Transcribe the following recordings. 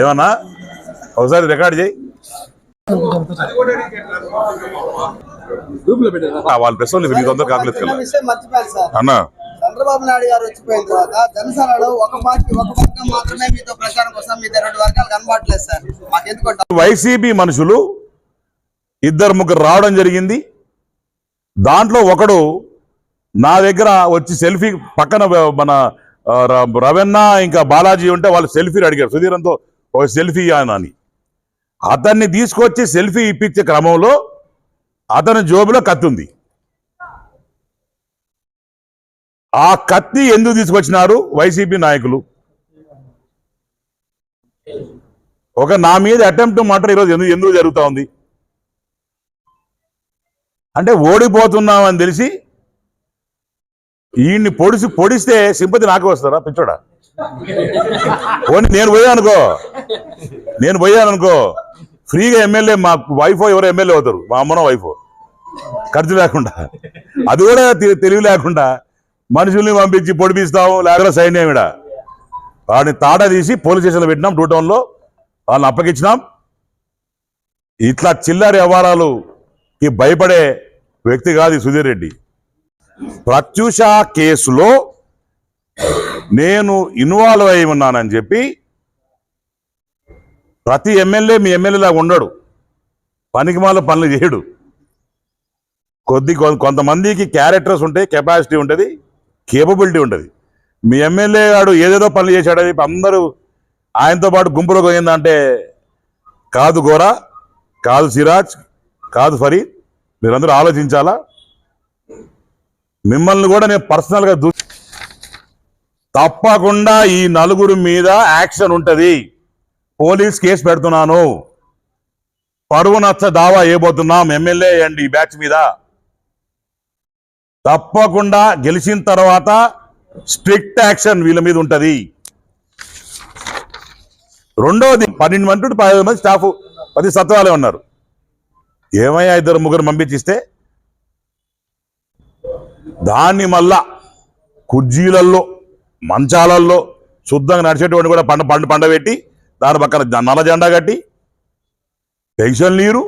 ఏమన్నా ఒకసారి రికార్డ్ చేయి. వాళ్ళ ప్రెస్ అన్నా చంద్రబాబు నాయుడు గారు వచ్చిపోయిన తర్వాత జనసేనలో ఒక వర్గం మాత్రమే మీతో ప్రచారం కోసం మీతో 2 వర్గాలు కనబడలేదు సార్. మాకెందుకు వైసీపీ మనుషులు 2-3 రావడం జరిగింది. దాంట్లో ఒకడు నా దగ్గర వచ్చి సెల్ఫీ పక్కన మన రవెన్న ఇంకా బాలాజీ ఉంటే వాళ్ళు సెల్ఫీలు అడిగారు, సుధీరంతో ఒక సెల్ఫీ అని. అతన్ని తీసుకొచ్చి సెల్ఫీ ఇప్పించే క్రమంలో అతని జోబులో కత్తి ఉంది. ఆ కత్తి ఎందుకు తీసుకొచ్చినారు వైసీపీ నాయకులు? ఒక నా మీద అటెంప్ట్ మర్డర్ ఈరోజు ఎందుకు జరుగుతూ ఉంది అంటే ఓడిపోతున్నామని తెలిసి ఈయన్ని పొడిస్తే సింపతి నాకు వస్తారా పిచ్చోడా? ఓని నేను పోయానుకో ఫ్రీగా ఎమ్మెల్యే మా వైఫో ఎవరో ఎమ్మెల్యే అవుతారు, మా అమ్మనో వైఫో, ఖర్చు లేకుండా. అది కూడా తెలివి లేకుండా మనుషుల్ని పంపించి పొడిపిస్తాము, లేకపోతే సైన్యం ఇడ వాడిని తాట తీసి పోలీస్ స్టేషన్లో పెట్టినాం. 2 టౌన్లో వాళ్ళని అప్పగించినాం. ఇట్లా చిల్లర వ్యవహారాలుకి భయపడే వ్యక్తి కాదు సుధీర్ రెడ్డి. ప్రత్యూష కేసులో నేను ఇన్వాల్వ్ అయి ఉన్నానని చెప్పి ప్రతి ఎమ్మెల్యే మీ ఎమ్మెల్యేలాగా ఉండడు, పనికిమాల పనులు చేయడు. కొంతమందికి క్యారెక్టర్స్ ఉంటాయి, కెపాసిటీ ఉంటుంది, కేపబిలిటీ ఉంటుంది. మీ ఎమ్మెల్యే గారు ఏదేదో పనులు చేశాడని అందరూ ఆయనతో పాటు గుంపులో పోయిందంటే కాదు గోరా, కాదు సిరాజ్, కాదు ఫరీద్, మీరందరూ ఆలోచించాలా. మిమ్మల్ని కూడా నేను పర్సనల్గా తప్పకుండా ఈ 4 మీద యాక్షన్ ఉంటుంది. పోలీస్ కేసు పెడుతున్నాను, పరువు నచ్చ దావా వేయబోతున్నాం ఎమ్మెల్యే అండ్ ఈ బ్యాచ్ మీద. తప్పకుండా గెలిచిన తర్వాత స్ట్రిక్ట్ యాక్షన్ వీళ్ళ మీద ఉంటుంది. రెండోది 12 మంది 15 మంది స్టాఫ్ 10 సత్వాలే ఉన్నారు. ఏమయ్యా 2-3 పంపించిస్తే దాన్ని మళ్ళా కుర్జీలల్లో మంచాలల్లో శుద్ధంగా నడిచేటువంటి కూడా పండబెట్టి దాని పక్కన నల్ల జెండా కట్టి పెన్షన్లు ఇయ్యరు.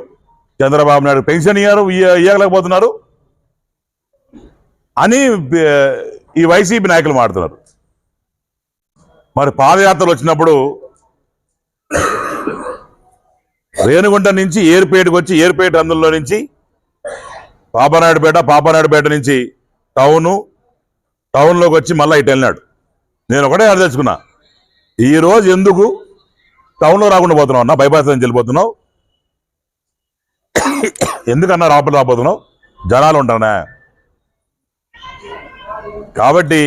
చంద్రబాబు నాయుడు పెన్షన్ ఇవ్వలేకపోతున్నారు అని ఈ వైసీపీ నాయకులు మాడుతున్నారు. మరి పాదయాత్రలు వచ్చినప్పుడు రేణుగుంట నుంచి ఏర్పేటకు వచ్చి ఏర్పేట అందులో నుంచి పాపనాయుడుపేట నుంచి టౌన్లోకి వచ్చి మళ్ళీ ఇటు వెళ్ళినాడు. నేను ఒకటే అర్థించుకున్నా, ఈరోజు ఎందుకు టౌన్లో రాకుండా పోతున్నావు అన్న, బైపాస్ నుంచి వెళ్ళిపోతున్నావు ఎందుకన్నా రాబోతున్నావు, జనాలు ఉంటానా? కాబట్టి